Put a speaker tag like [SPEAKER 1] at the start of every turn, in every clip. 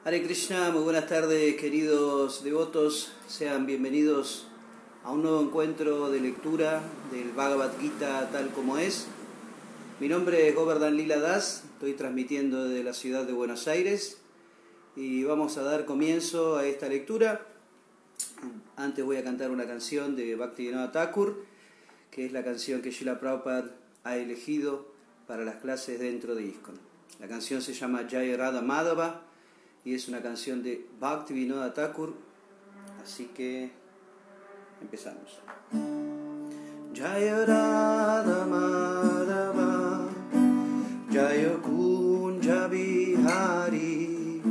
[SPEAKER 1] Hare Krishna, muy buenas tardes queridos devotos, sean bienvenidos a un nuevo encuentro de lectura del Bhagavad Gita tal como es. Mi nombre es Govardhan Lila Das, estoy transmitiendo desde la ciudad de Buenos Aires y vamos a dar comienzo a esta lectura. Antes voy a cantar una canción de Bhaktivinoda Thakur, que es la canción que Srila Prabhupada ha elegido para las clases dentro de ISKCON. La canción se llama Jaya Radha Madhava y es una canción de Bhaktivinoda Thakur, así que empezamos. Jaya Radha Madhava, Jaya Kunja Bihari,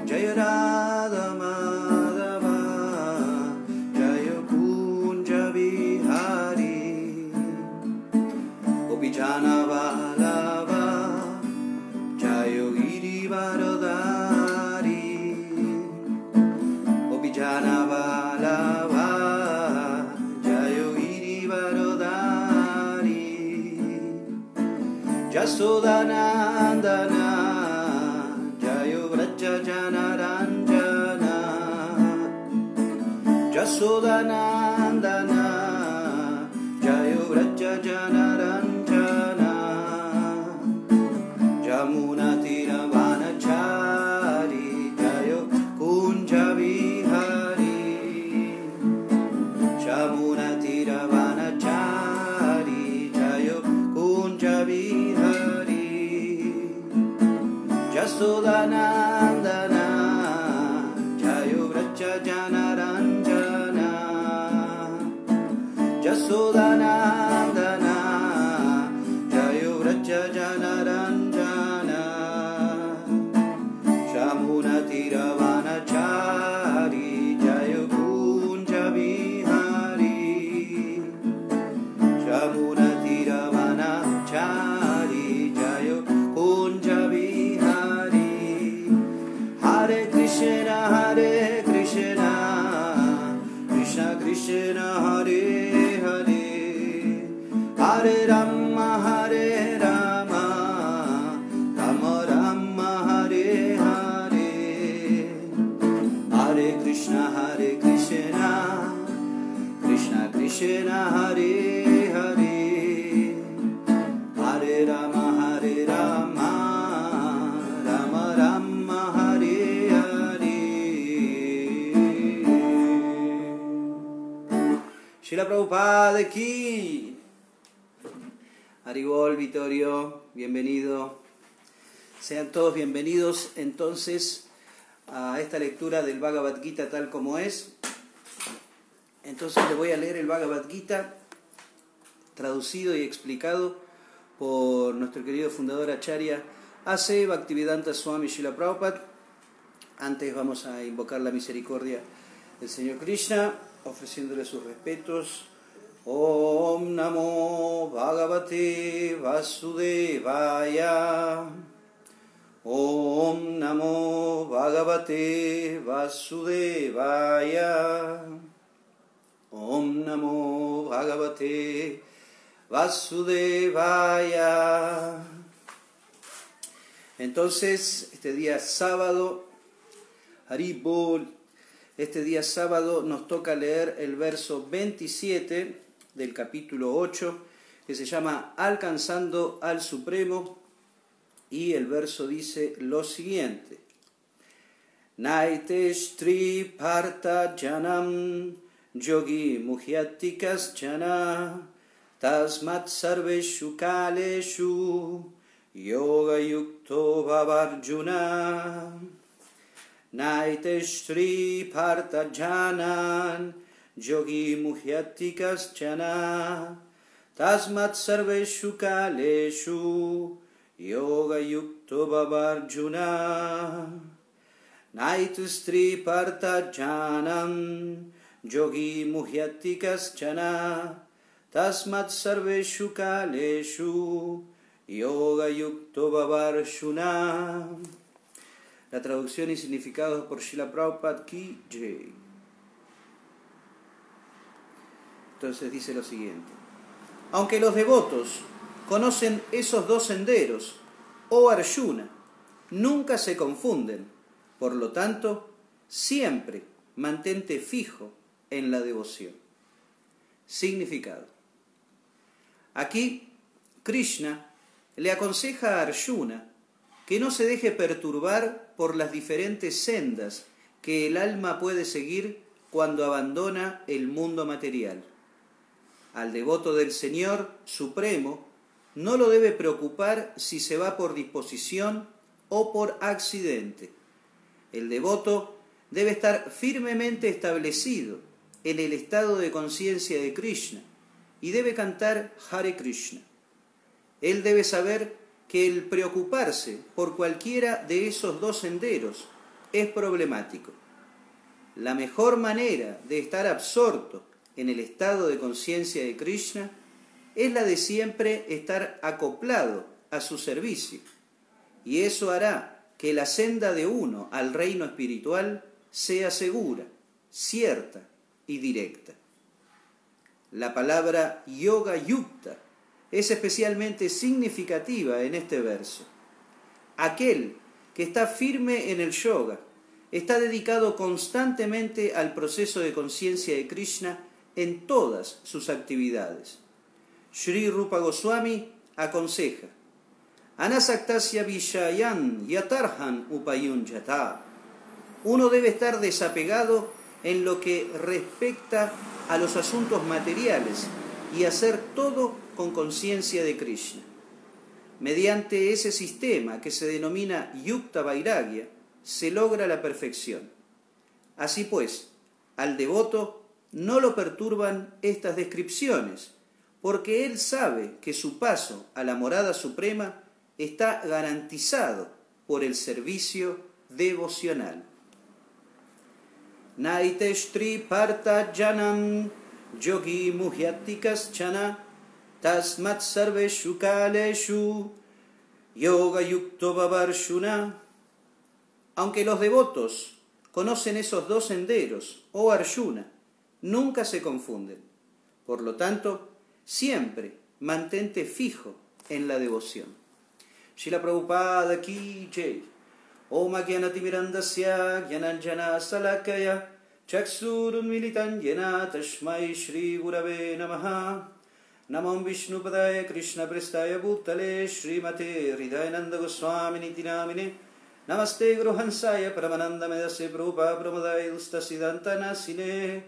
[SPEAKER 1] Jaya Radha Madhava, Jaya Kunja Bihari, Gopijana Vallabha, Jaya Girivaradhari, Gopijana Vallabha, Jaya Girivaradhari, Yasodanandana, Jaya Vraja Janaranjana, Yasodanandana, Jaya Vraja Janaranjana, Jamuna Tiravanachari, Jaya Kunja Bihari, Jamuna Tiravanachari, Jaya Kunja Bihari, Yasodanandana, Jaya Vraja Janaranjana, Yasodanandana, Jaya Vraja Janaranjana, Jamuna Tiravanachari, Jaya Kunja Bihari, Jamuna Tiravanachari, Jaya Kunja Bihari. Hare Krishna, Krishna Krishna, Hare Hare, Hare Rama, Rama Rama, Hare Hare, Hare Krishna, Krishna Krishna, Hare Hare, Hare Rama, Rama Rama, Hare Hare. Srila Prabhupada ki. Haribol, Vittorio, bienvenido. Sean todos bienvenidos entonces a esta lectura del Bhagavad Gita tal como es. Entonces les voy a leer el Bhagavad Gita traducido y explicado por nuestro querido fundador Acharya A.C. Bhaktivedanta Swami Srila Prabhupada. Antes vamos a invocar la misericordia del Señor Krishna, ofreciéndole sus respetos. Om Namo Bhagavate Vasudevaya. Om Namo Bhagavate Vasudevaya. Om Namo Bhagavate Vasudevaya. Entonces, este día sábado, Haribol, este día sábado nos toca leer el verso 27 del capítulo 8, que se llama Alcanzando al Supremo, y el verso dice lo siguiente: Naite Shri Partha Janam Yogi Muhyatikas Jana Tasmat Sarveshu Kaleshu Yoga Yukto Bhavarjuna. Naite Shri Partha Janan Yogi Muhyatikas Jana Tasmat Sarveshu Kaleshu Yoga Yukto Bhavarjuna. Naite Shri Partha Janam Yogi Muhyatikas Jana Tasmat Sarveshu Kaleshu Yoga Yukto Bhavarjuna. La traducción y significados por Srila Prabhupada ki jai. Entonces dice lo siguiente: aunque los devotos conocen esos dos senderos, oh Arjuna, nunca se confunden, Por lo tanto, siempre mantente fijo en la devoción. Significado. Aquí, Krishna le aconseja a Arjuna que no se deje perturbar por las diferentes sendas que el alma puede seguir cuando abandona el mundo material. Al devoto del Señor Supremo no lo debe preocupar si se va por disposición o por accidente. El devoto debe estar firmemente establecido en el estado de conciencia de Krishna y debe cantar Hare Krishna. Él debe saber que el preocuparse por cualquiera de esos dos senderos es problemático. La mejor manera de estar absorto en el estado de conciencia de Krishna es la de siempre estar acoplado a su servicio, y eso hará que la senda de uno al reino espiritual sea segura, cierta y directa. La palabra yoga yukta es especialmente significativa en este verso. Aquel que está firme en el yoga está dedicado constantemente al proceso de conciencia de Krishna en todas sus actividades. Sri Rupa Goswami aconseja: Anasaktasya vishayan yatarhan upayunjata. Uno debe estar desapegado en lo que respecta a los asuntos materiales y hacer todo con conciencia de Krishna. Mediante ese sistema que se denomina Yukta Vairagya, se logra la perfección. Así pues, al devoto no lo perturban estas descripciones, porque él sabe que su paso a la morada suprema está garantizado por el servicio devocional. Naiteshtri parta janam yogi muhyatikas chana tasmat sarveshu kaleshu yoga yukto babarshuna. Aunque los devotos conocen esos dos senderos, oh Arjuna, nunca se confunden. Por lo tanto, siempre mantente fijo en la devoción. Srila Prabhupada ki jai. Om Agyanatimirandasya Gyananjana Salakaya Chaksurunmilitan Yena Tashmai Shri Gurave Namaha. Namam Vishnupadaya Krishna Prestaya Bhutale Srimate Hridayananda Goswami Niti Namine. Namaste Gruhansaya Paramananda Medase Prabhupada Pramadaya Dustasiddhanta Nasine.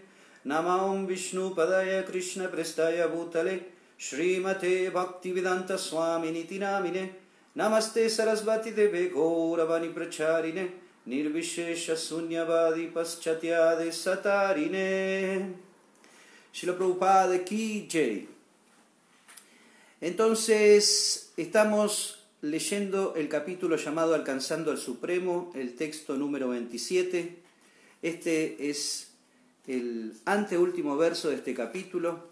[SPEAKER 1] Namam Vishnupadaya Krishna Prestaya Bhutale Srimate Bhaktivedanta Swami Niti Namine. Namaste Sarasvati Deve Gauravani Pracharine Nirvishesha Sunyavadi Paschatyade Satarine. Srila Prabhupada ki jai. Entonces, estamos leyendo el capítulo llamado Alcanzando al Supremo, el texto número 27. Este es el anteúltimo verso de este capítulo.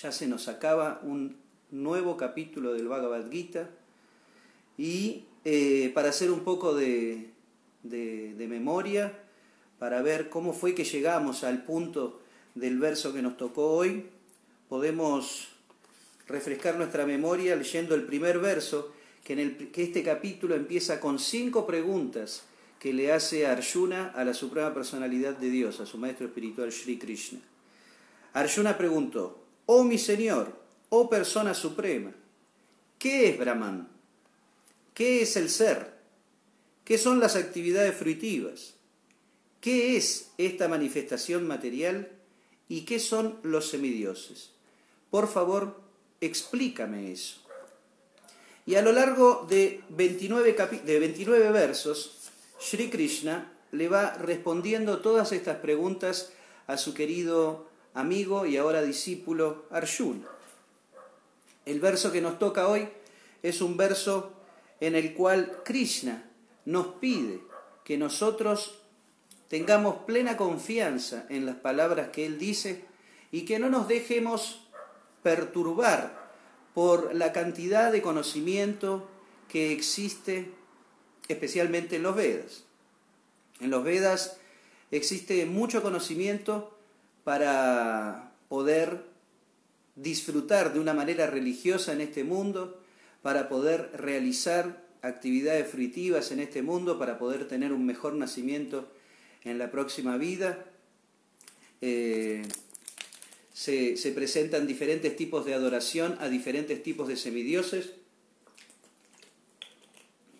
[SPEAKER 1] Ya se nos acaba un nuevo capítulo del Bhagavad Gita. Y para hacer un poco de memoria, para ver cómo fue que llegamos al punto del verso que nos tocó hoy, podemos refrescar nuestra memoria leyendo el primer verso, que este capítulo empieza con 5 preguntas que le hace Arjuna a la Suprema Personalidad de Dios, a su maestro espiritual Sri Krishna. Arjuna preguntó: oh mi Señor, oh Persona Suprema, ¿qué es Brahman? ¿Qué es el ser? ¿Qué son las actividades fruitivas? ¿Qué es esta manifestación material? ¿Y qué son los semidioses? Por favor, explícame eso. Y a lo largo de 29 versos, Sri Krishna le va respondiendo todas estas preguntas a su querido amigo y ahora discípulo Arjuna. El verso que nos toca hoy es un verso en el cual Krishna nos pide que nosotros tengamos plena confianza en las palabras que Él dice y que no nos dejemos perturbar por la cantidad de conocimiento que existe especialmente en los Vedas. En los Vedas existe mucho conocimiento para poder disfrutar de una manera religiosa en este mundo, para poder realizar actividades fruitivas en este mundo para poder tener un mejor nacimiento en la próxima vida. Se presentan diferentes tipos de adoración a diferentes tipos de semidioses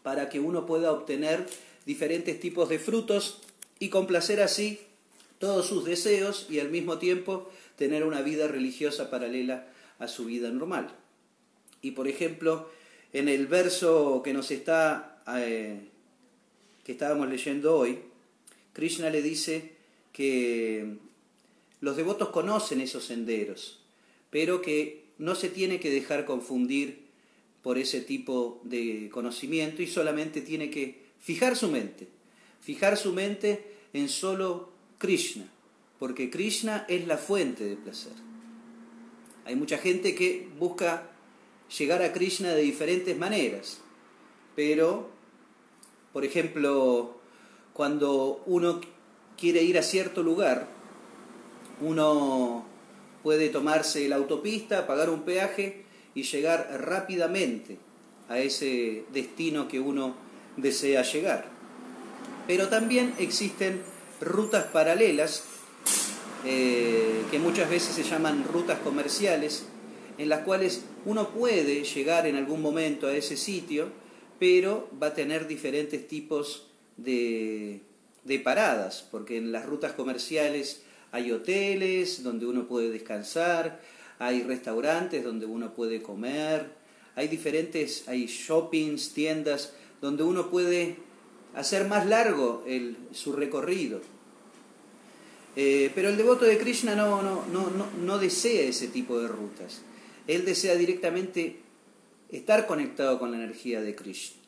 [SPEAKER 1] para que uno pueda obtener diferentes tipos de frutos y complacer así todos sus deseos y al mismo tiempo tener una vida religiosa paralela a su vida normal. Y por ejemplo, en el verso que estábamos leyendo hoy, Krishna le dice que los devotos conocen esos senderos, pero que no se tiene que dejar confundir por ese tipo de conocimiento y solamente tiene que fijar su mente en solo Krishna, porque Krishna es la fuente de placer. Hay mucha gente que busca llegar a Krishna de diferentes maneras, pero, por ejemplo, cuando uno quiere ir a cierto lugar, uno puede tomarse la autopista, pagar un peaje y llegar rápidamente a ese destino que uno desea llegar. Pero también existen rutas paralelas, que muchas veces se llaman rutas comerciales, en las cuales uno puede llegar en algún momento a ese sitio, pero va a tener diferentes tipos de paradas, porque en las rutas comerciales hay hoteles donde uno puede descansar, hay restaurantes donde uno puede comer, hay shoppings, tiendas, donde uno puede hacer más largo su recorrido. Pero el devoto de Krishna no desea ese tipo de rutas. Él desea directamente estar conectado con la energía de Krishna.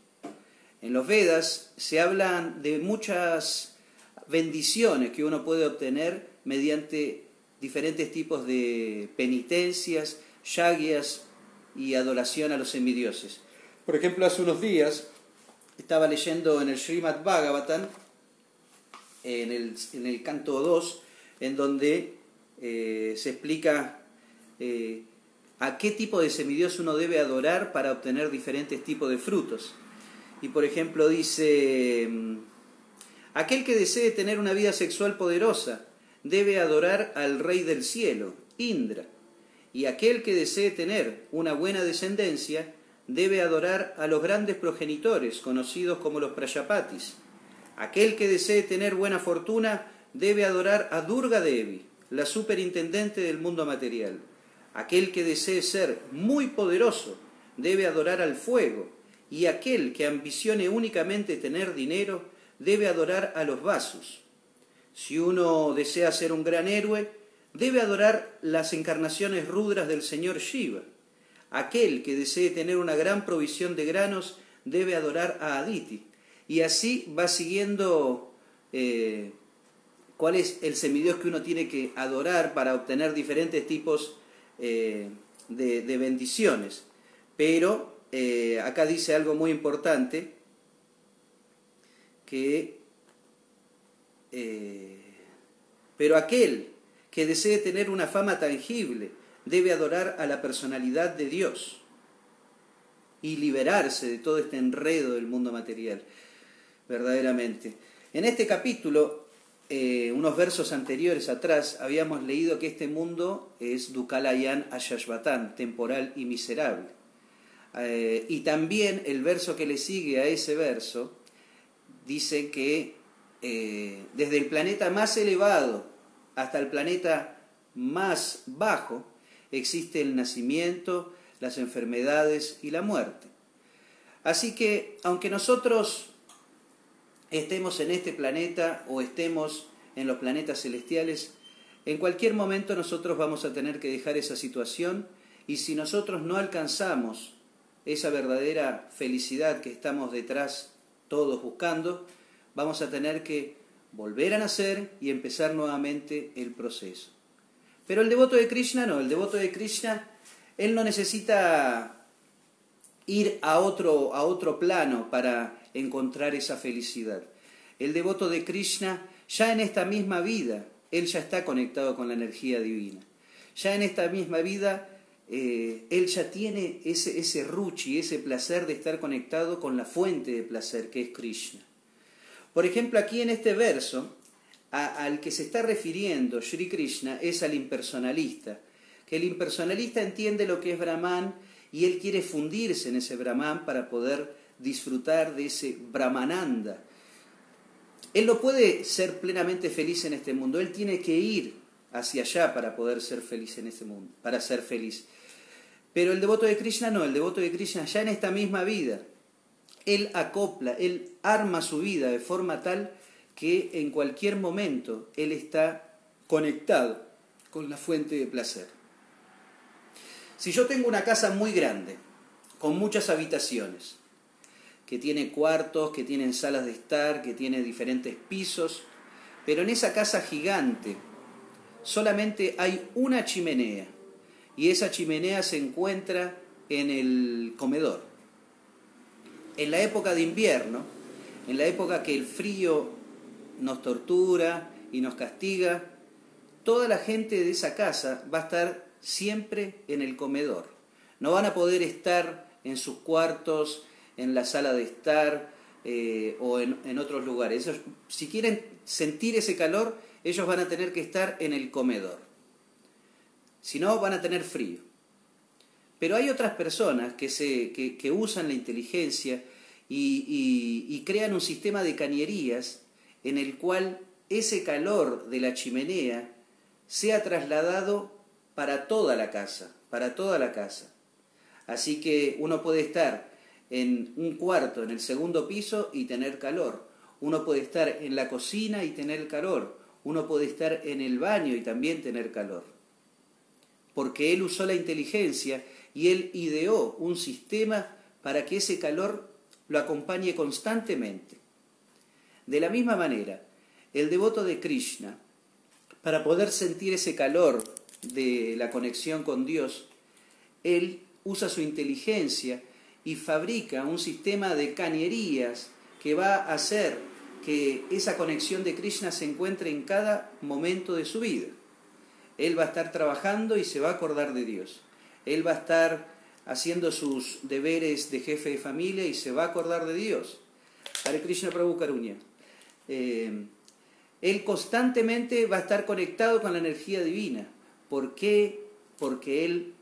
[SPEAKER 1] En los Vedas se hablan de muchas bendiciones que uno puede obtener mediante diferentes tipos de penitencias, yagyas y adoración a los semidioses. Por ejemplo, hace unos días estaba leyendo en el Srimad Bhagavatam, en el canto 2, en donde se explica a qué tipo de semidios uno debe adorar para obtener diferentes tipos de frutos. Y por ejemplo dice, aquel que desee tener una vida sexual poderosa debe adorar al rey del cielo, Indra. Y aquel que desee tener una buena descendencia debe adorar a los grandes progenitores, conocidos como los Prajapatis. Aquel que desee tener buena fortuna debe adorar a Durga Devi, la superintendente del mundo material. Aquel que desee ser muy poderoso debe adorar al fuego, y aquel que ambicione únicamente tener dinero debe adorar a los vasos. Si uno desea ser un gran héroe, debe adorar las encarnaciones rudras del señor Shiva. Aquel que desee tener una gran provisión de granos debe adorar a Aditi. Y así va siguiendo cuál es el semidios que uno tiene que adorar para obtener diferentes tipos de bendiciones. Pero acá dice algo muy importante, que pero aquel que desee tener una fama tangible debe adorar a la personalidad de Dios y liberarse de todo este enredo del mundo material, verdaderamente. En este capítulo, unos versos anteriores atrás, habíamos leído que este mundo es Dukalayan Ashashvatan, temporal y miserable. Y también el verso que le sigue a ese verso dice que desde el planeta más elevado hasta el planeta más bajo existe el nacimiento, las enfermedades y la muerte. Así que, aunque nosotros estemos en este planeta o estemos en los planetas celestiales, en cualquier momento nosotros vamos a tener que dejar esa situación, y si nosotros no alcanzamos esa verdadera felicidad que estamos detrás todos buscando, vamos a tener que volver a nacer y empezar nuevamente el proceso. Pero el devoto de Krishna no, el devoto de Krishna, él no necesita ir a otro plano para encontrar esa felicidad. El devoto de Krishna, ya en esta misma vida, él ya está conectado con la energía divina. Ya en esta misma vida, él ya tiene ese ruchi, ese placer de estar conectado con la fuente de placer que es Krishna. Por ejemplo, aquí en este verso, al que se está refiriendo Sri Krishna es al impersonalista, que el impersonalista entiende lo que es Brahman y él quiere fundirse en ese Brahman para poder disfrutar de ese Brahmananda. Él no puede ser plenamente feliz en este mundo, él tiene que ir hacia allá para poder ser feliz en este mundo, para ser feliz. Pero el devoto de Krishna no, el devoto de Krishna ya en esta misma vida, él acopla, él arma su vida de forma tal que en cualquier momento él está conectado con la fuente de placer. Si yo tengo una casa muy grande, con muchas habitaciones, que tiene cuartos, que tienen salas de estar, que tiene diferentes pisos, pero en esa casa gigante solamente hay una chimenea, y esa chimenea se encuentra en el comedor. En la época de invierno, en la época que el frío nos tortura y nos castiga, toda la gente de esa casa va a estar siempre en el comedor. No van a poder estar en sus cuartos, en la sala de estar o en otros lugares. Ellos, si quieren sentir ese calor, ellos van a tener que estar en el comedor. Si no, van a tener frío. Pero hay otras personas que usan la inteligencia y crean un sistema de cañerías en el cual ese calor de la chimenea sea trasladado para toda la casa, para toda la casa. Así que uno puede estar en un cuarto, en el segundo piso, y tener calor. Uno puede estar en la cocina y tener calor. Uno puede estar en el baño y también tener calor. Porque él usó la inteligencia y él ideó un sistema para que ese calor lo acompañe constantemente. De la misma manera, el devoto de Krishna, para poder sentir ese calor de la conexión con Dios, él usa su inteligencia y fabrica un sistema de cañerías que va a hacer que esa conexión de Krishna se encuentre en cada momento de su vida. Él va a estar trabajando y se va a acordar de Dios. Él va a estar haciendo sus deberes de jefe de familia y se va a acordar de Dios. Hare Krishna Prabhu Karunya. Él constantemente va a estar conectado con la energía divina. ¿Por qué? Porque él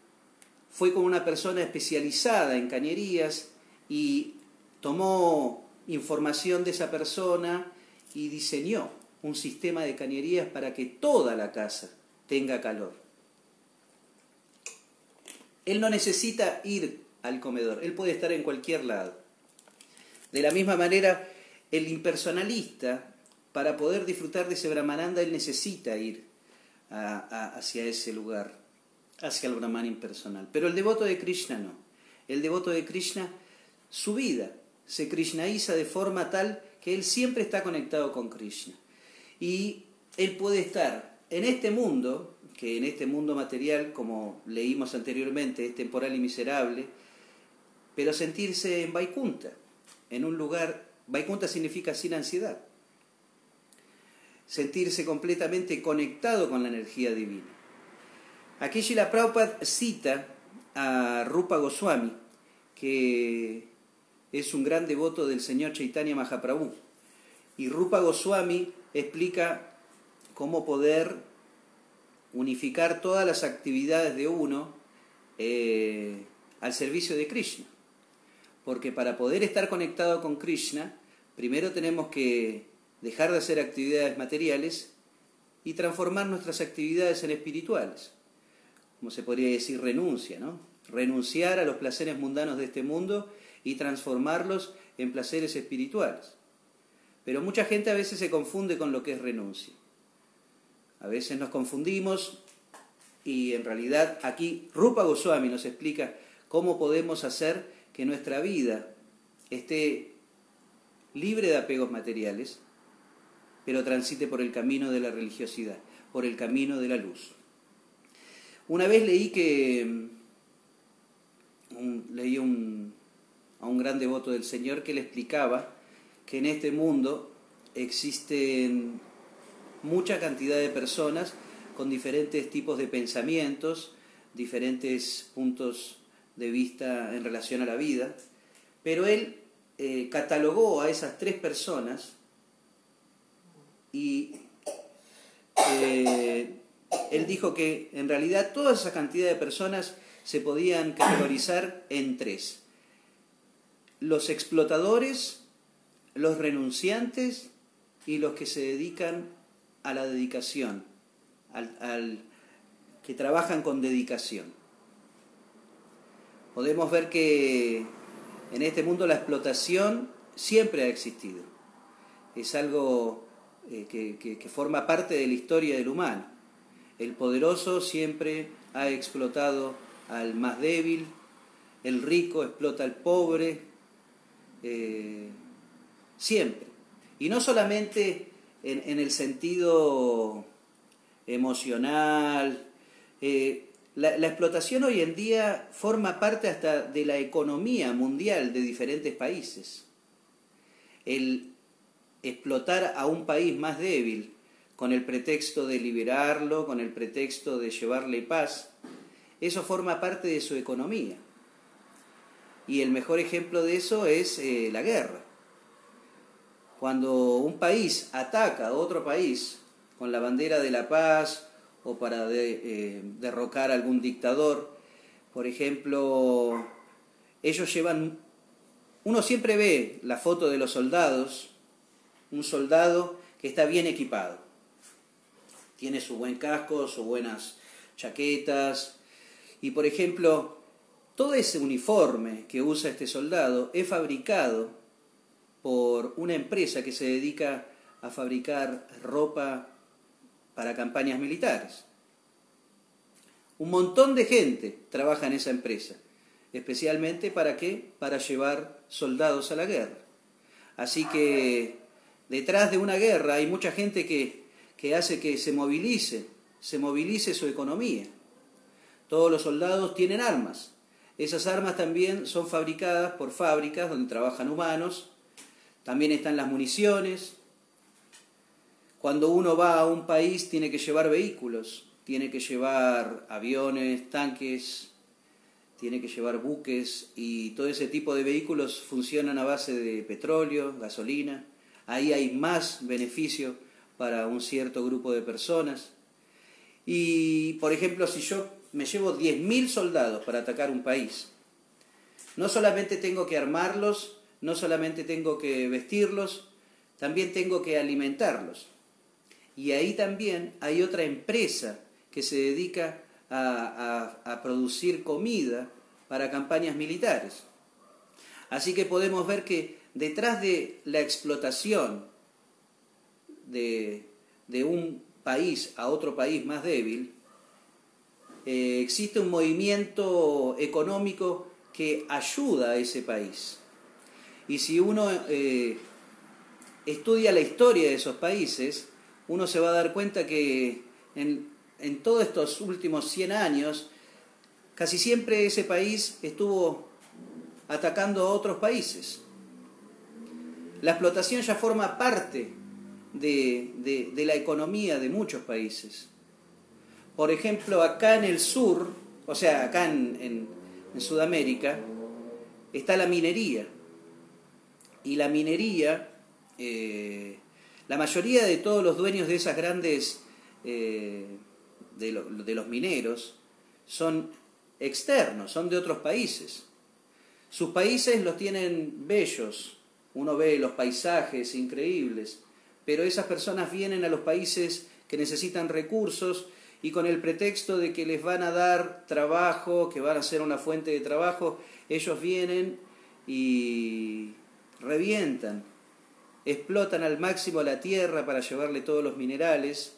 [SPEAKER 1] fue como una persona especializada en cañerías y tomó información de esa persona y diseñó un sistema de cañerías para que toda la casa tenga calor. Él no necesita ir al comedor, él puede estar en cualquier lado. De la misma manera, el impersonalista, para poder disfrutar de ese Brahmananda, él necesita ir hacia ese lugar, hacia el Brahman impersonal. Pero el devoto de Krishna no. El devoto de Krishna, su vida se krishnaiza de forma tal que él siempre está conectado con Krishna. Y él puede estar en este mundo, que en este mundo material, como leímos anteriormente, es temporal y miserable, pero sentirse en Vaikunta, en un lugar, Vaikunta significa sin ansiedad, sentirse completamente conectado con la energía divina. Aquí Srila Prabhupada cita a Rupa Goswami, que es un gran devoto del señor Chaitanya Mahaprabhu, y Rupa Goswami explica cómo poder unificar todas las actividades de uno al servicio de Krishna. Porque para poder estar conectado con Krishna, primero tenemos que dejar de hacer actividades materiales y transformar nuestras actividades en espirituales. Como se podría decir, renuncia, ¿no? Renunciar a los placeres mundanos de este mundo y transformarlos en placeres espirituales. Pero mucha gente a veces se confunde con lo que es renuncia. A veces nos confundimos y en realidad aquí Rupa Goswami nos explica cómo podemos hacer que nuestra vida esté libre de apegos materiales, pero transite por el camino de la religiosidad, por el camino de la luz. Una vez leí a un gran devoto del Señor que le explicaba que en este mundo existen mucha cantidad de personas con diferentes tipos de pensamientos, diferentes puntos de vista en relación a la vida, pero él catalogó a esas 3 personas y él dijo que en realidad toda esa cantidad de personas se podían categorizar en 3: los explotadores, los renunciantes y los que se dedican a la dedicación, que trabajan con dedicación. Podemos ver que en este mundo la explotación siempre ha existido. Es algo que forma parte de la historia del humano. El poderoso siempre ha explotado al más débil, el rico explota al pobre, siempre. Y no solamente en el sentido emocional. La explotación hoy en día forma parte hasta de la economía mundial de diferentes países. El explotar a un país más débil con el pretexto de liberarlo, con el pretexto de llevarle paz, eso forma parte de su economía. Y el mejor ejemplo de eso es la guerra. Cuando un país ataca a otro país con la bandera de la paz o para derrocar a algún dictador, por ejemplo, ellos llevan... Uno siempre ve la foto de los soldados, un soldado que está bien equipado. Tiene su buen casco, sus buenas chaquetas. Y por ejemplo, todo ese uniforme que usa este soldado es fabricado por una empresa que se dedica a fabricar ropa para campañas militares. Un montón de gente trabaja en esa empresa, especialmente ¿para qué? Para llevar soldados a la guerra. Así que detrás de una guerra hay mucha gente que hace que se movilice su economía. Todos los soldados tienen armas. Esas armas también son fabricadas por fábricas donde trabajan humanos. También están las municiones. Cuando uno va a un país tiene que llevar vehículos, tiene que llevar aviones, tanques, tiene que llevar buques, y todo ese tipo de vehículos funcionan a base de petróleo, gasolina. Ahí hay más beneficio para un cierto grupo de personas. Y, por ejemplo, si yo me llevo 10.000 soldados para atacar un país, no solamente tengo que armarlos, no solamente tengo que vestirlos, también tengo que alimentarlos. Y ahí también hay otra empresa que se dedica a producir comida para campañas militares. Así que podemos ver que detrás de la explotación de un país a otro país más débil, existe un movimiento económico que ayuda a ese país. Y si uno estudia la historia de esos países, uno se va a dar cuenta que en todos estos últimos 100 años, casi siempre ese país estuvo atacando a otros países. La explotación ya forma parte de la economía de muchos países. Por ejemplo, acá en el sur, o sea, acá en Sudamérica, está la minería. Y la minería, la mayoría de todos los dueños de esas grandes, de los mineros, son externos, son de otros países. Sus países los tienen bellos, uno ve los paisajes increíbles, pero esas personas vienen a los países que necesitan recursos y con el pretexto de que les van a dar trabajo, que van a ser una fuente de trabajo, ellos vienen y revientan, explotan al máximo la tierra para llevarle todos los minerales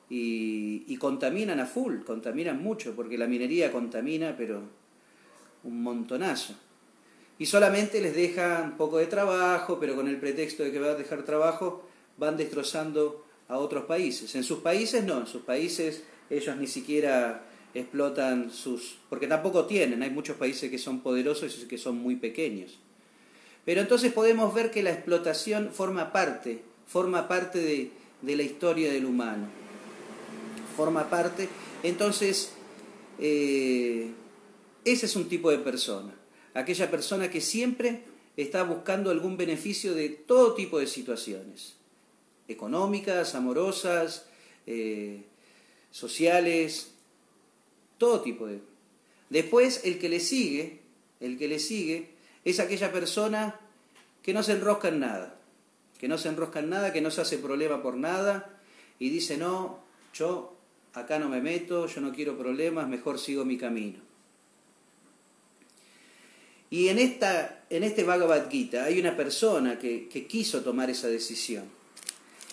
[SPEAKER 1] y contaminan a full, contaminan mucho, porque la minería contamina, pero un montonazo. Y solamente les dejan un poco de trabajo, pero con el pretexto de que van a dejar trabajo, van destrozando a otros países. En sus países no, en sus países ellos ni siquiera explotan porque tampoco tienen, hay muchos países que son poderosos y que son muy pequeños. Pero entonces podemos ver que la explotación forma parte de la historia del humano. Forma parte. Entonces, ese es un tipo de persona. Aquella persona que siempre está buscando algún beneficio de todo tipo de situaciones. Económicas, amorosas, sociales, todo tipo de... Después, el que le sigue es aquella persona que no se enrosca en nada, que no se hace problema por nada y dice, no, yo acá no me meto, yo no quiero problemas, mejor sigo mi camino. Y en este Bhagavad Gita hay una persona que quiso tomar esa decisión.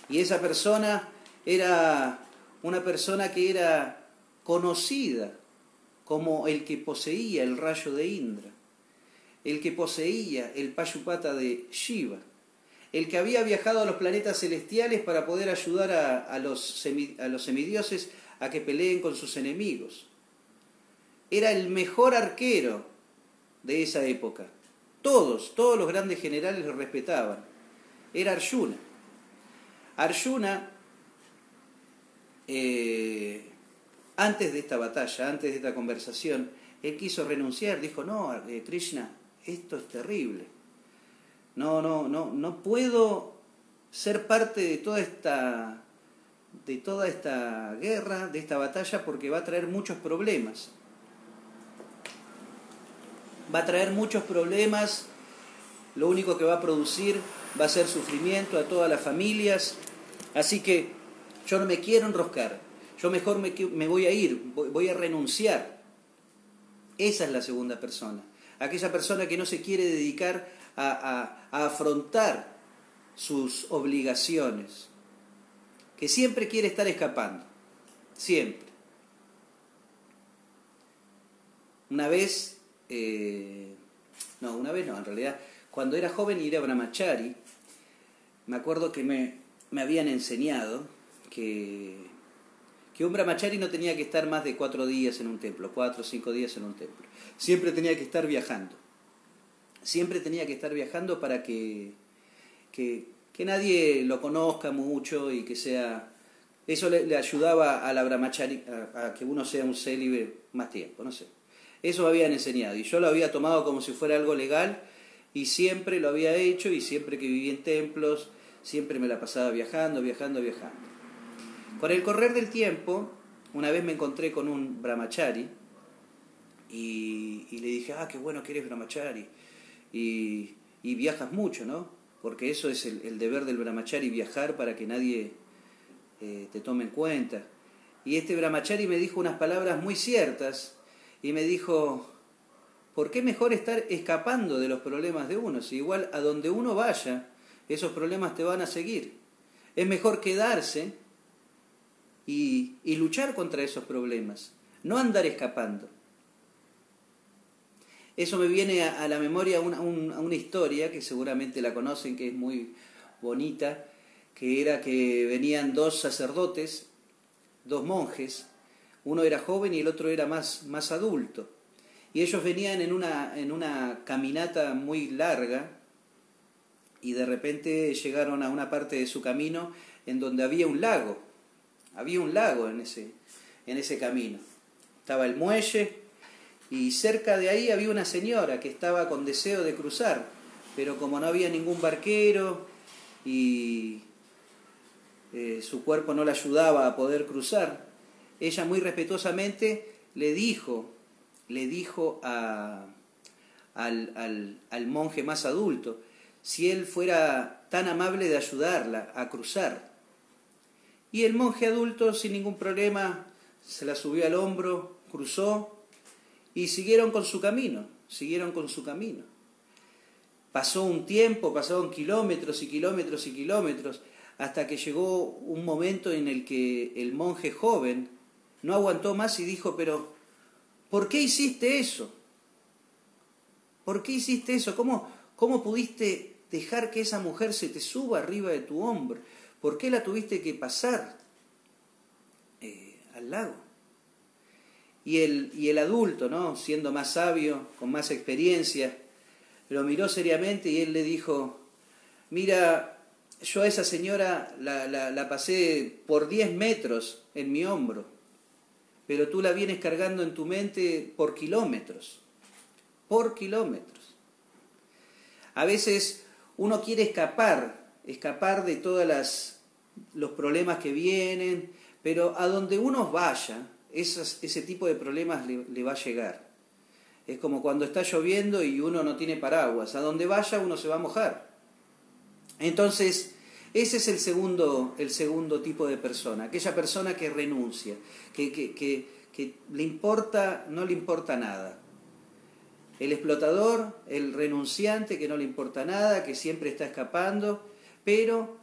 [SPEAKER 1] Y esa persona era una persona que era conocida como el que poseía el rayo de Indra, el que poseía el Pashupata de Shiva, el que había viajado a los planetas celestiales para poder ayudar a los semidioses a que peleen con sus enemigos. Era el mejor arquero de esa época. Todos los grandes generales lo respetaban. Era Arjuna. Arjuna, antes de esta batalla, antes de esta conversación, él quiso renunciar. Dijo, no, Krishna, esto es terrible. No puedo ser parte de toda esta guerra, de esta batalla, porque va a traer muchos problemas. Va a traer muchos problemas, lo único que va a producir va a ser sufrimiento a todas las familias, así que yo no me quiero enroscar, yo mejor me voy a ir, voy a renunciar. Esa es la segunda persona, aquella persona que no se quiere dedicar a afrontar sus obligaciones, que siempre quiere estar escapando, siempre. Una vez en realidad, cuando era joven y era brahmachari, me acuerdo que me habían enseñado que un brahmachari no tenía que estar más de 4 días en un templo, 4 o 5 días en un templo. Siempre tenía que estar viajando. Siempre tenía que estar viajando para que nadie lo conozca mucho y que sea... Eso le ayudaba a la brahmachari a que uno sea un célibe más tiempo, no sé. Eso me habían enseñado y yo lo había tomado como si fuera algo legal y siempre lo había hecho y siempre que viví en templos, siempre me la pasaba viajando. Con el correr del tiempo, una vez me encontré con un brahmachari y le dije, qué bueno que eres brahmachari y viajas mucho, ¿no? Porque eso es el deber del brahmachari, viajar para que nadie te tome en cuenta. Y este brahmachari me dijo unas palabras muy ciertas. Y me dijo, ¿por qué mejor estar escapando de los problemas de uno? Si igual a donde uno vaya, esos problemas te van a seguir. Es mejor quedarse y luchar contra esos problemas, no andar escapando. Eso me viene a la memoria una historia que seguramente la conocen, que es muy bonita, que era que venían 2 sacerdotes, 2 monjes. Uno era joven y el otro era más adulto. Y ellos venían en una caminata muy larga y de repente llegaron a una parte de su camino en donde había un lago. Había un lago en ese camino. Estaba el muelle y cerca de ahí había una señora que estaba con deseo de cruzar, pero como no había ningún barquero y su cuerpo no la ayudaba a poder cruzar, ella muy respetuosamente le dijo al monje más adulto si él fuera tan amable de ayudarla a cruzar. Y el monje adulto sin ningún problema se la subió al hombro, cruzó y siguieron con su camino. Pasó un tiempo, pasaron kilómetros y kilómetros y kilómetros, hasta que llegó un momento en el que el monje joven no aguantó más y dijo, pero ¿por qué hiciste eso? ¿Por qué hiciste eso? ¿Cómo pudiste dejar que esa mujer se te suba arriba de tu hombro? ¿Por qué la tuviste que pasar al lago? Y el adulto, ¿no? Siendo más sabio, con más experiencia, lo miró seriamente y él le dijo, mira, yo a esa señora la pasé por 10 metros en mi hombro. pero tú la vienes cargando en tu mente por kilómetros, por kilómetros. A veces uno quiere escapar de todos los problemas que vienen, pero a donde uno vaya, ese tipo de problemas le va a llegar. Es como cuando está lloviendo y uno no tiene paraguas, a donde vaya uno se va a mojar. Entonces, ese es el segundo tipo de persona, aquella persona que renuncia, que no le importa nada. El explotador, el renunciante que no le importa nada, que siempre está escapando, pero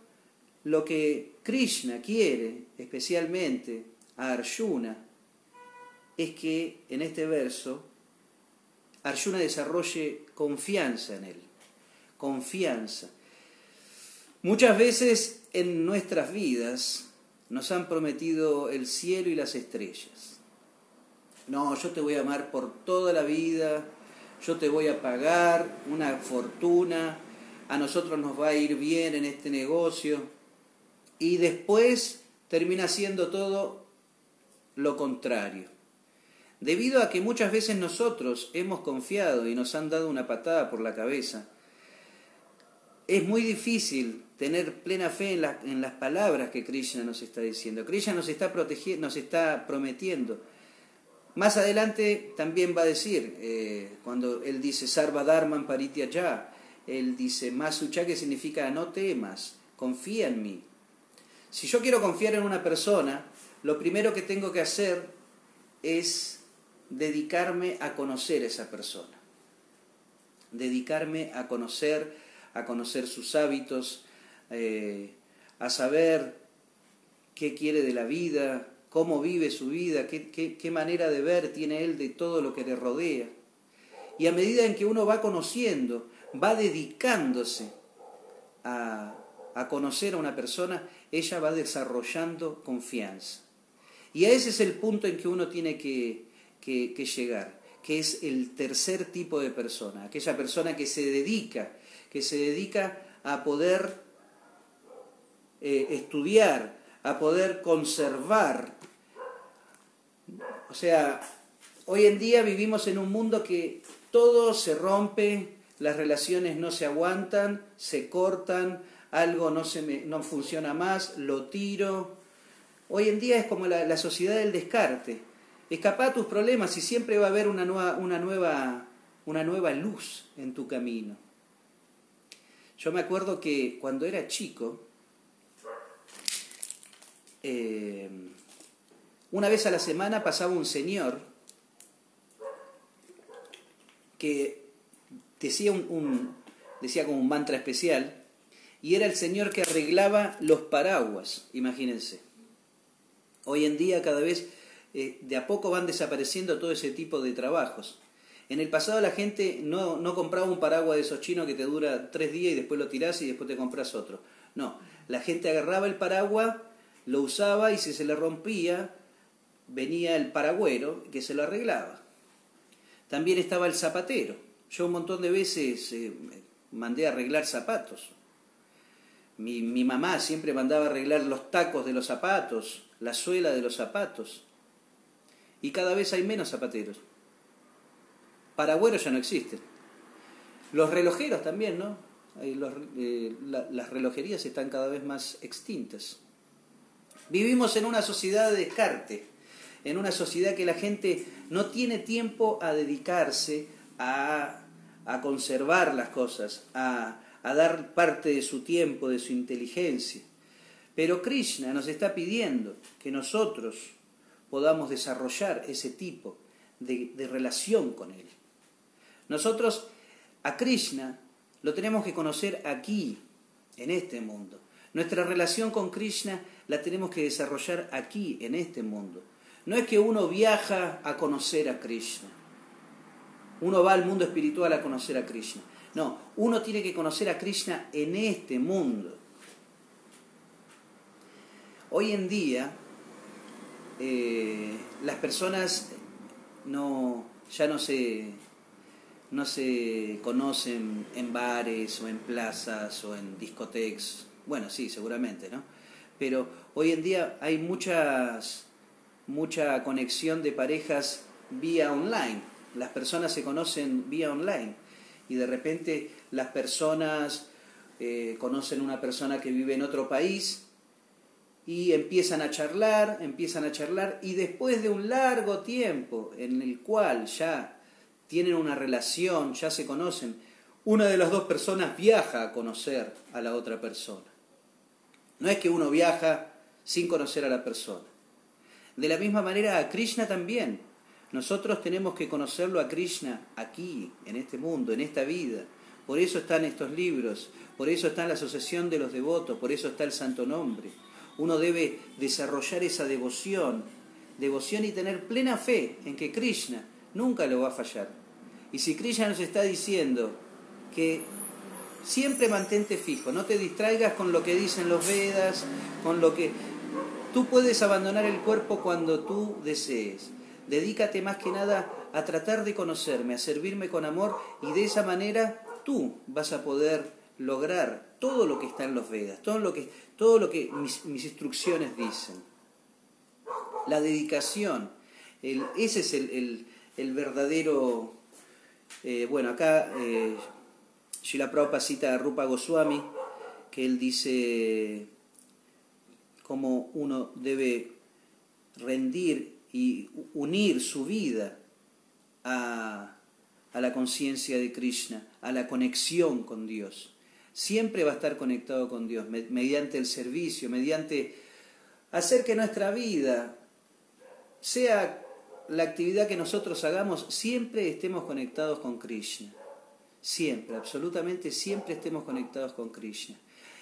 [SPEAKER 1] lo que Krishna quiere, especialmente a Arjuna, es que en este verso Arjuna desarrolle confianza en él, confianza. Muchas veces en nuestras vidas nos han prometido el cielo y las estrellas. No, yo te voy a amar por toda la vida, yo te voy a pagar una fortuna, a nosotros nos va a ir bien en este negocio. Y después termina siendo todo lo contrario. Debido a que muchas veces nosotros hemos confiado y nos han dado una patada por la cabeza, es muy difícil tener plena fe en las palabras que Krishna nos está diciendo. Krishna nos está prometiendo. Más adelante también va a decir, cuando él dice Sarva Dharman Parityaya, él dice Masucha, que significa no temas, confía en mí. Si yo quiero confiar en una persona, lo primero que tengo que hacer es dedicarme a conocer a esa persona. Dedicarme a conocer sus hábitos, a saber qué quiere de la vida, cómo vive su vida, qué manera de ver tiene él de todo lo que le rodea. Y a medida en que uno va conociendo, va dedicándose a conocer a una persona, ella va desarrollando confianza. Y a ese es el punto en que uno tiene que llegar, que es el tercer tipo de persona, aquella persona que se dedica a poder estudiar, a poder conservar. O sea, hoy en día vivimos en un mundo que todo se rompe, las relaciones no se aguantan, se cortan, algo no funciona más, lo tiro. Hoy en día es como la sociedad del descarte. Escapá a tus problemas y siempre va a haber una nueva luz en tu camino. Yo me acuerdo que cuando era chico, una vez a la semana pasaba un señor que decía como un mantra especial, y era el señor que arreglaba los paraguas, imagínense. Hoy en día cada vez de a poco van desapareciendo todo ese tipo de trabajos. En el pasado la gente no compraba un paraguas de esos chinos que te dura 3 días y después lo tirás y después te compras otro. No, la gente agarraba el paraguas, lo usaba y si se le rompía, venía el paragüero que se lo arreglaba. También estaba el zapatero. Yo un montón de veces mandé a arreglar zapatos. Mi mamá siempre mandaba a arreglar los tacos de los zapatos, la suela de los zapatos. Y cada vez hay menos zapateros. Paragüeros ya no existen. Los relojeros también, ¿no? Las relojerías están cada vez más extintas. Vivimos en una sociedad de descarte, en una sociedad que la gente no tiene tiempo a dedicarse a conservar las cosas, a dar parte de su tiempo, de su inteligencia. Pero Krishna nos está pidiendo que nosotros podamos desarrollar ese tipo de relación con él. Nosotros a Krishna lo tenemos que conocer aquí, en este mundo. Nuestra relación con Krishna la tenemos que desarrollar aquí, en este mundo. No es que uno viaja a conocer a Krishna. Uno va al mundo espiritual a conocer a Krishna. No, uno tiene que conocer a Krishna en este mundo. Hoy en día, las personas ya no se conocen en bares o en plazas o en discotecas. Bueno, sí, seguramente, ¿no? Pero hoy en día hay muchas mucha conexión de parejas vía online. Las personas se conocen vía online y de repente las personas conocen una persona que vive en otro país y empiezan a charlar y después de un largo tiempo en el cual ya tienen una relación, ya se conocen, una de las dos personas viaja a conocer a la otra persona. No es que uno viaja sin conocer a la persona. De la misma manera a Krishna también. Nosotros tenemos que conocerlo a Krishna aquí, en este mundo, en esta vida. Por eso están estos libros, por eso está la asociación de los devotos, por eso está el santo nombre. Uno debe desarrollar esa devoción y tener plena fe en que Krishna nunca lo va a fallar. Y si Krishna nos está diciendo que siempre mantente fijo, no te distraigas con lo que dicen los Vedas, con lo que... Tú puedes abandonar el cuerpo cuando tú desees. Dedícate más que nada a tratar de conocerme, a servirme con amor y de esa manera tú vas a poder lograr todo lo que está en los Vedas, todo lo que mis instrucciones dicen. La dedicación, ese es el verdadero... acá Srila Prabhupada cita a Rupa Goswami, que él dice cómo uno debe rendir y unir su vida a la conciencia de Krishna, a la conexión con Dios. Siempre va a estar conectado con Dios, mediante el servicio, mediante hacer que nuestra vida, sea la actividad que nosotros hagamos, siempre estemos conectados con Krishna. Siempre, absolutamente siempre estemos conectados con Krishna.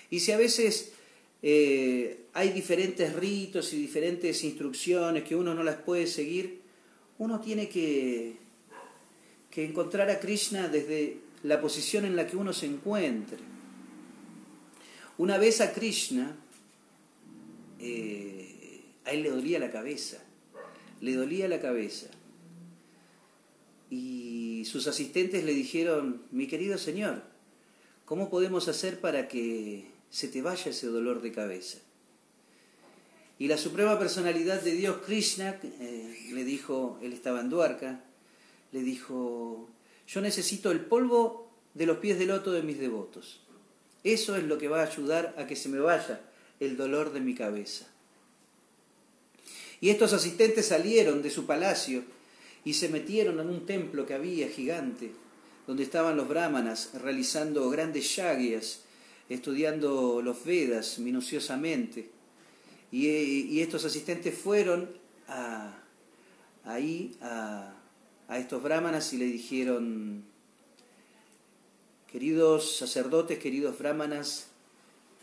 [SPEAKER 1] Y si a veces hay diferentes ritos y diferentes instrucciones que uno no las puede seguir, uno tiene que encontrar a Krishna desde la posición en la que uno se encuentre. Una vez a Krishna, a él le dolía la cabeza. Y sus asistentes le dijeron: mi querido señor, ¿cómo podemos hacer para que se te vaya ese dolor de cabeza? Y la Suprema Personalidad de Dios, Krishna, le dijo, él estaba en Dwarka, le dijo: yo necesito el polvo de los pies de loto de mis devotos. Eso es lo que va a ayudar a que se me vaya el dolor de mi cabeza. Y estos asistentes salieron de su palacio y se metieron en un templo que había gigante, donde estaban los brahmanas realizando grandes yagyas, estudiando los Vedas minuciosamente. Y estos asistentes fueron a estos brahmanas y le dijeron: queridos sacerdotes, queridos brahmanas,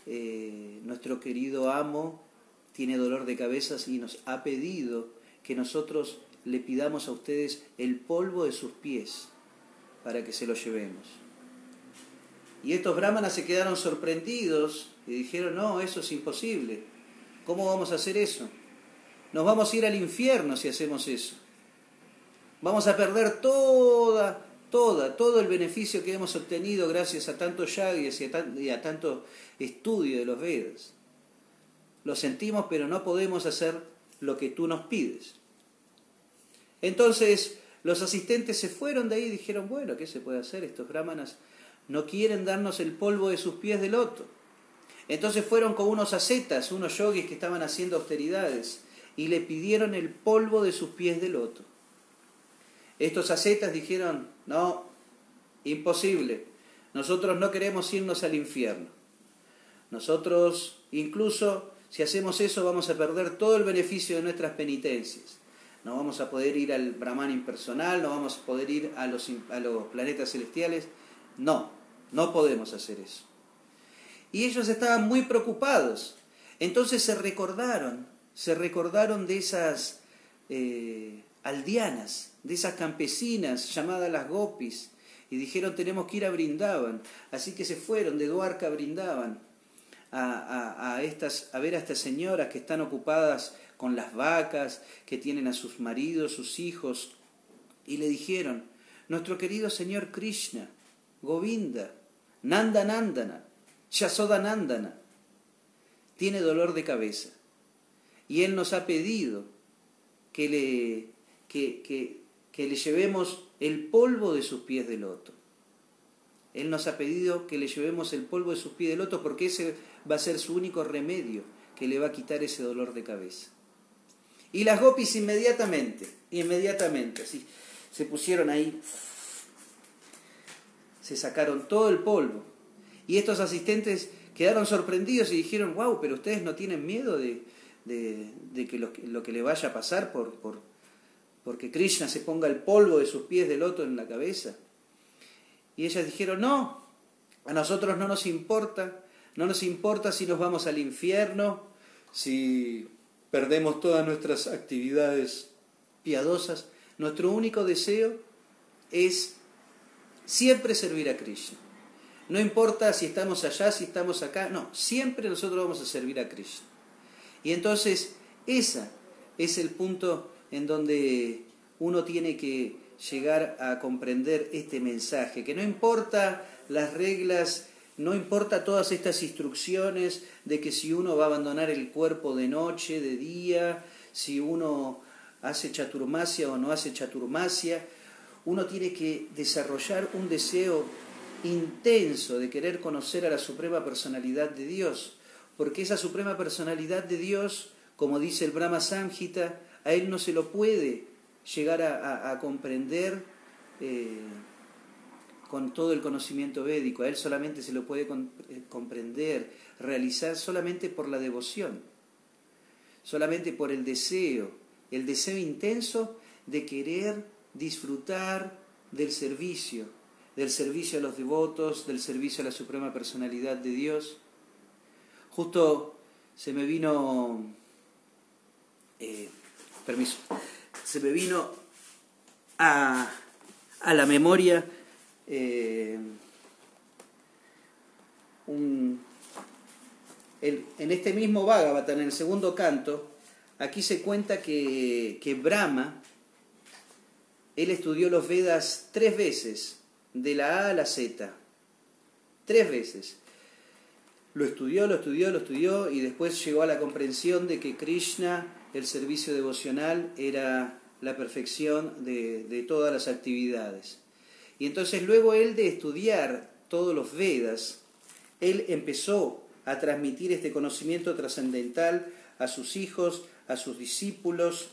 [SPEAKER 1] nuestro querido amo tiene dolor de cabezas y nos ha pedido que nosotros le pidamos a ustedes el polvo de sus pies para que se lo llevemos. Y estos brahmanas se quedaron sorprendidos y dijeron: no, eso es imposible. ¿Cómo vamos a hacer eso? Nos vamos a ir al infierno si hacemos eso. Vamos a perder todo el beneficio que hemos obtenido gracias a tantos yagyas y a tanto estudio de los Vedas. Lo sentimos, pero no podemos hacer lo que tú nos pides. Entonces los asistentes se fueron de ahí y dijeron: bueno, ¿qué se puede hacer? Estos brahmanas no quieren darnos el polvo de sus pies de loto. Entonces fueron con unos ascetas, unos yogis que estaban haciendo austeridades, y le pidieron el polvo de sus pies de loto. Estos ascetas dijeron: no, imposible, nosotros no queremos irnos al infierno. Nosotros, incluso si hacemos eso, vamos a perder todo el beneficio de nuestras penitencias. No vamos a poder ir al Brahman impersonal, no vamos a poder ir a los planetas celestiales. No podemos hacer eso. Y ellos estaban muy preocupados. Entonces se recordaron de esas aldeanas, de esas campesinas llamadas las gopis, y dijeron: tenemos que ir a Vrindavan. Así que se fueron de Dwarka a Vrindavan a ver a estas señoras que están ocupadas con las vacas, que tienen a sus maridos, sus hijos, y le dijeron: nuestro querido señor Krishna, Govinda, Nanda Nandana, Yasoda tiene dolor de cabeza y él nos ha pedido que le llevemos el polvo de sus pies de loto. Él nos ha pedido que le llevemos el polvo de sus pies de loto porque ese va a ser su único remedio que le va a quitar ese dolor de cabeza. Y las gopis inmediatamente, así, se pusieron ahí, se sacaron todo el polvo. Y estos asistentes quedaron sorprendidos y dijeron, wow, pero ustedes no tienen miedo de que lo que le vaya a pasar porque Krishna se ponga el polvo de sus pies de loto en la cabeza. Y ellas dijeron, no, a nosotros no nos importa si nos vamos al infierno, si perdemos todas nuestras actividades piadosas. Nuestro único deseo es siempre servir a Krishna. No importa si estamos allá, si estamos acá, no, siempre nosotros vamos a servir a Krishna. Y entonces, ese es el punto en donde uno tiene que llegar a comprender este mensaje, que no importa las reglas, no importa todas estas instrucciones de que si uno va a abandonar el cuerpo de noche, de día, si uno hace chaturmasya o no hace chaturmasya, uno tiene que desarrollar un deseo intenso de querer conocer a la Suprema Personalidad de Dios, porque esa Suprema Personalidad de Dios, como dice el Brahma Samhita, a él no se lo puede llegar a comprender con todo el conocimiento védico, a él solamente se lo puede comprender, realizar solamente por la devoción, solamente por el deseo intenso de querer disfrutar del servicio a los devotos, del servicio a la Suprema Personalidad de Dios. Justo se me vino, se me vino a la memoria en este mismo Bhagavata, en el segundo canto, aquí se cuenta que Brahma, él estudió los Vedas 3 veces, de la A a la Z, 3 veces. Lo estudió y después llegó a la comprensión de que Krishna, el servicio devocional, era la perfección de todas las actividades. Y entonces luego él de estudiar todos los Vedas, él empezó a transmitir este conocimiento trascendental a sus hijos, a sus discípulos,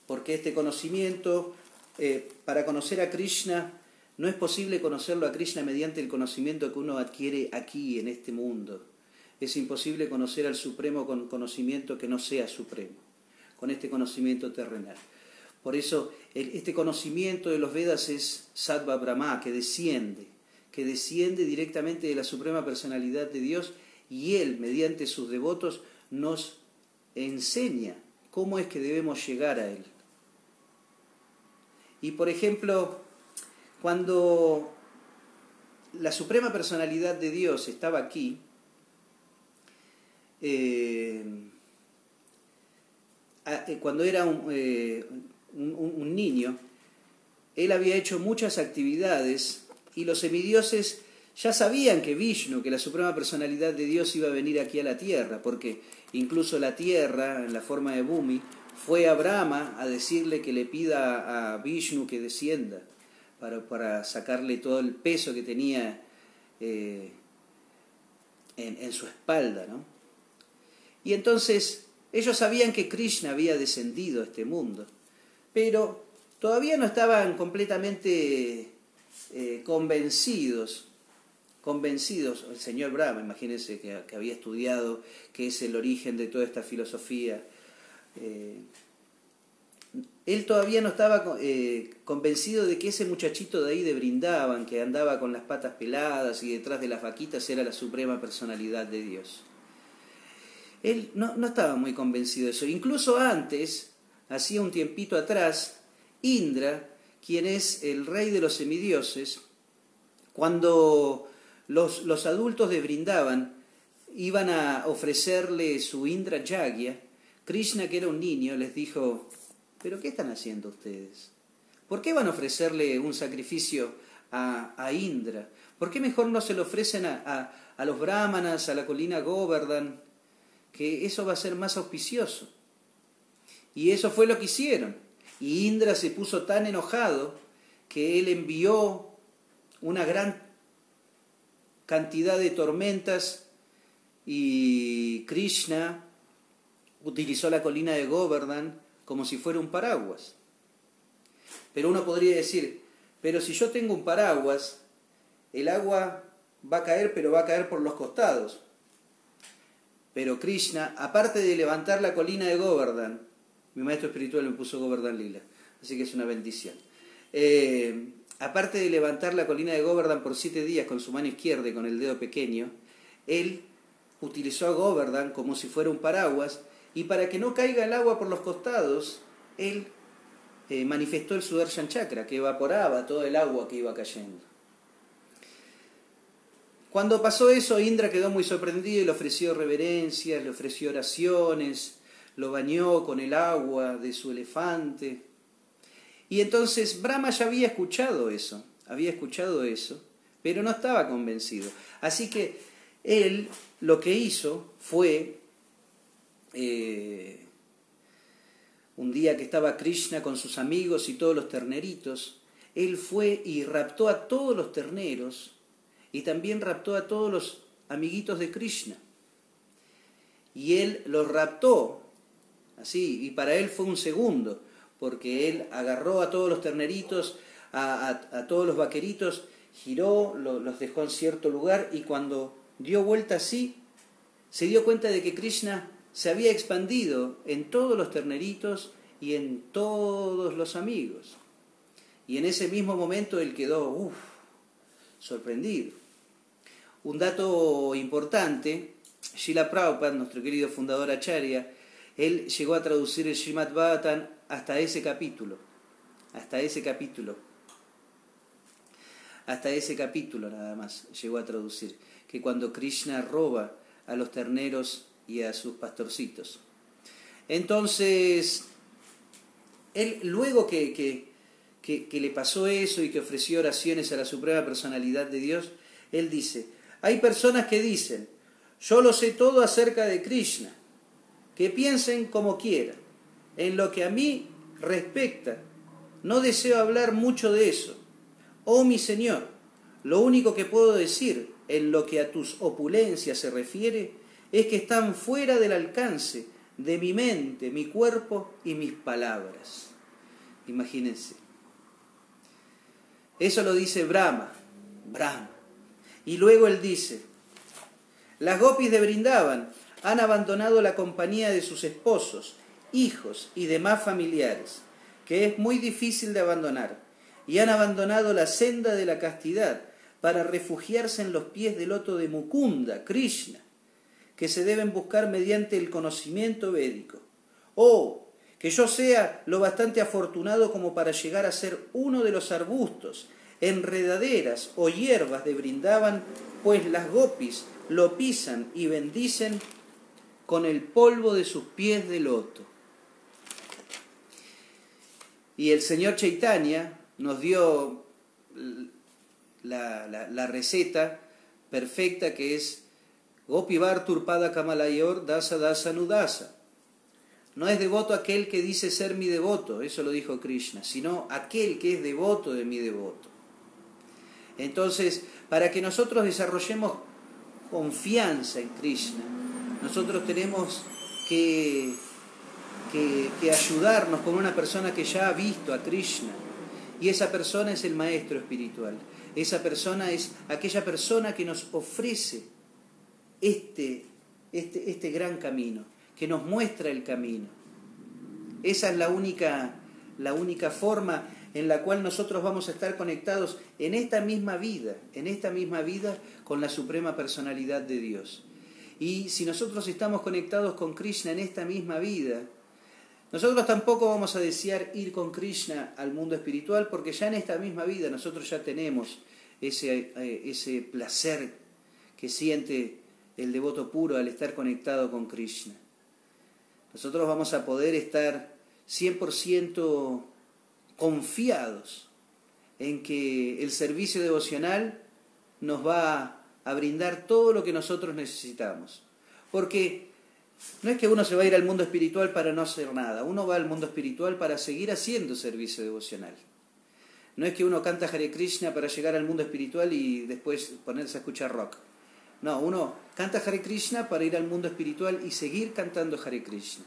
[SPEAKER 1] porque este conocimiento, para conocer a Krishna, no es posible conocerlo a Krishna mediante el conocimiento que uno adquiere aquí, en este mundo. Es imposible conocer al Supremo con conocimiento que no sea supremo, con este conocimiento terrenal. Por eso, este conocimiento de los Vedas es Sattva Brahma, que desciende directamente de la Suprema Personalidad de Dios, y Él, mediante sus devotos, nos enseña cómo es que debemos llegar a Él. Y, por ejemplo, cuando la Suprema Personalidad de Dios estaba aquí, cuando era un niño, él había hecho muchas actividades y los semidioses ya sabían que Vishnu, que la Suprema Personalidad de Dios, iba a venir aquí a la tierra, porque incluso la tierra, en la forma de Bhumi, fue a Brahma a decirle que le pida a Vishnu que descienda para sacarle todo el peso que tenía en su espalda, ¿no? Y entonces ellos sabían que Krishna había descendido a este mundo, pero todavía no estaban completamente convencidos. El señor Brahma, imagínense que había estudiado qué es el origen de toda esta filosofía. Él todavía no estaba convencido de que ese muchachito de ahí de Vrindavan, que andaba con las patas peladas y detrás de las vaquitas, era la Suprema Personalidad de Dios. Él no estaba muy convencido de eso. Incluso antes, hacía un tiempito atrás, Indra, quien es el rey de los semidioses, cuando los adultos de Vrindavan iban a ofrecerle su Indra Yagya, Krishna, que era un niño, les dijo: ¿pero qué están haciendo ustedes? ¿Por qué van a ofrecerle un sacrificio a Indra? ¿Por qué mejor no se lo ofrecen a los brahmanas, a la colina Govardhan? Que eso va a ser más auspicioso. Y eso fue lo que hicieron. Y Indra se puso tan enojado que él envió una gran cantidad de tormentas y Krishna utilizó la colina de Govardhan como si fuera un paraguas. Pero uno podría decir, pero si yo tengo un paraguas, el agua va a caer, pero va a caer por los costados. Pero Krishna, aparte de levantar la colina de Govardhan, mi maestro espiritual me puso Govardhan Lila, así que es una bendición. Aparte de levantar la colina de Govardhan por 7 días con su mano izquierda y con el dedo pequeño, él utilizó a Govardhan como si fuera un paraguas, y para que no caiga el agua por los costados, él manifestó el Sudarshan Chakra, que evaporaba todo el agua que iba cayendo. Cuando pasó eso, Indra quedó muy sorprendido y le ofreció reverencias, le ofreció oraciones, lo bañó con el agua de su elefante. Y entonces Brahma ya había escuchado eso, pero no estaba convencido. Así que él lo que hizo fue, un día que estaba Krishna con sus amigos y todos los terneritos, él fue y raptó a todos los terneros y también raptó a todos los amiguitos de Krishna. Y él los raptó, así, y para él fue un segundo, porque él agarró a todos los terneritos, a todos los vaqueritos, giró, los dejó en cierto lugar, y cuando dio vuelta así, se dio cuenta de que Krishna se había expandido en todos los terneritos y en todos los amigos. Y en ese mismo momento él quedó sorprendido. Un dato importante, Srila Prabhupada, nuestro querido fundador Acharya, él llegó a traducir el Srimad Bhagavatam hasta ese capítulo nada más llegó a traducir, que cuando Krishna roba a los terneros y a sus pastorcitos. Entonces, él luego que le pasó eso y que ofreció oraciones a la Suprema Personalidad de Dios, él dice, hay personas que dicen, yo lo sé todo acerca de Krishna, que piensen como quieran. En lo que a mí respecta, no deseo hablar mucho de eso. Oh mi Señor, lo único que puedo decir en lo que a tus opulencias se refiere es que están fuera del alcance de mi mente, mi cuerpo y mis palabras. Imagínense. Eso lo dice Brahma. Y luego él dice, las gopis de Vrindavan han abandonado la compañía de sus esposos, hijos y demás familiares, que es muy difícil de abandonar, y han abandonado la senda de la castidad para refugiarse en los pies del loto de Mukunda, Krishna, que se deben buscar mediante el conocimiento védico. Oh, que yo sea lo bastante afortunado como para llegar a ser uno de los arbustos, enredaderas o hierbas de Vrindavan, pues las gopis lo pisan y bendicen con el polvo de sus pies de loto. Y el señor Chaitanya nos dio la receta perfecta, que es Gopi Vartur Pada Kamalayor Dasa Dasa Nudasa. No es devoto aquel que dice ser mi devoto, eso lo dijo Krishna, sino aquel que es devoto de mi devoto. Entonces, para que nosotros desarrollemos confianza en Krishna, nosotros tenemos que ayudarnos con una persona que ya ha visto a Krishna, y esa persona es el maestro espiritual. Esa persona es aquella persona que nos ofrece este gran camino, que nos muestra el camino. Esa es la única forma en la cual nosotros vamos a estar conectados en esta misma vida con la Suprema Personalidad de Dios. Y si nosotros estamos conectados con Krishna en esta misma vida, nosotros tampoco vamos a desear ir con Krishna al mundo espiritual, porque ya en esta misma vida nosotros ya tenemos ese placer que siente el devoto puro al estar conectado con Krishna. Nosotros vamos a poder estar 100% confiados en que el servicio devocional nos va a brindar todo lo que nosotros necesitamos. Porque No es que uno se va a ir al mundo espiritual para no hacer nada, uno va al mundo espiritual para seguir haciendo servicio devocional. No es que uno canta Hare Krishna para llegar al mundo espiritual y después ponerse a escuchar rock. No, uno canta Hare Krishna para ir al mundo espiritual y seguir cantando Hare Krishna.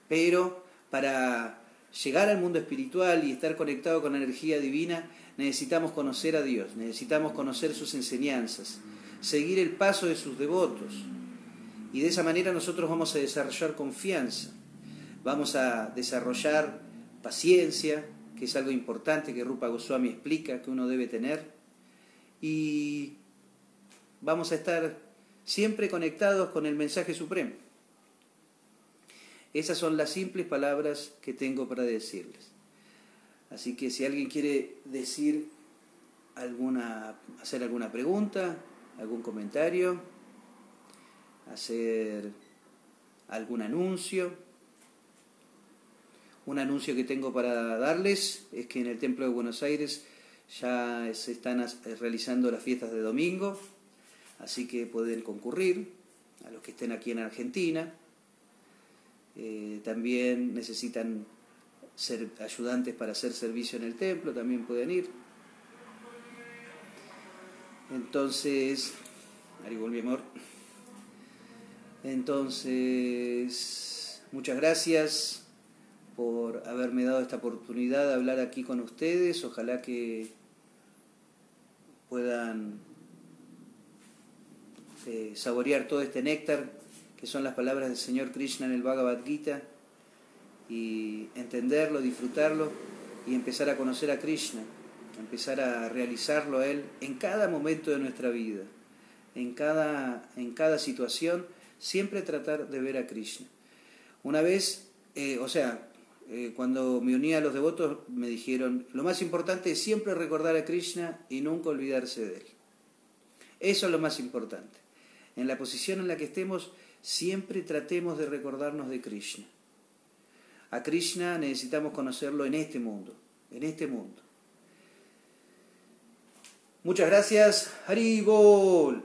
[SPEAKER 1] Pero para llegar al mundo espiritual y estar conectado con la energía divina, necesitamos conocer a Dios, necesitamos conocer sus enseñanzas, seguir el paso de sus devotos. Y de esa manera nosotros vamos a desarrollar confianza, vamos a desarrollar paciencia, que es algo importante que Rupa Goswami explica que uno debe tener, y vamos a estar siempre conectados con el mensaje supremo. Esas son las simples palabras que tengo para decirles. Así que si alguien quiere hacer alguna pregunta, algún comentario, hacer algún anuncio. Un anuncio que tengo para darles es que en el Templo de Buenos Aires ya se están realizando las fiestas de domingo, así que pueden concurrir a los que estén aquí en Argentina. También necesitan ser ayudantes para hacer servicio en el templo, también pueden ir. Entonces, Haribol, mi amor. Entonces, muchas gracias por haberme dado esta oportunidad de hablar aquí con ustedes. Ojalá que puedan saborear todo este néctar que son las palabras del Señor Krishna en el Bhagavad Gita, y entenderlo, disfrutarlo y empezar a conocer a Krishna, empezar a realizarlo a Él en cada momento de nuestra vida, en cada situación, siempre tratar de ver a Krishna. Una vez, cuando me uní a los devotos me dijeron, lo más importante es siempre recordar a Krishna y nunca olvidarse de Él. Eso es lo más importante. En la posición en la que estemos, siempre tratemos de recordarnos de Krishna. A Krishna necesitamos conocerlo en este mundo, Muchas gracias. Haribol.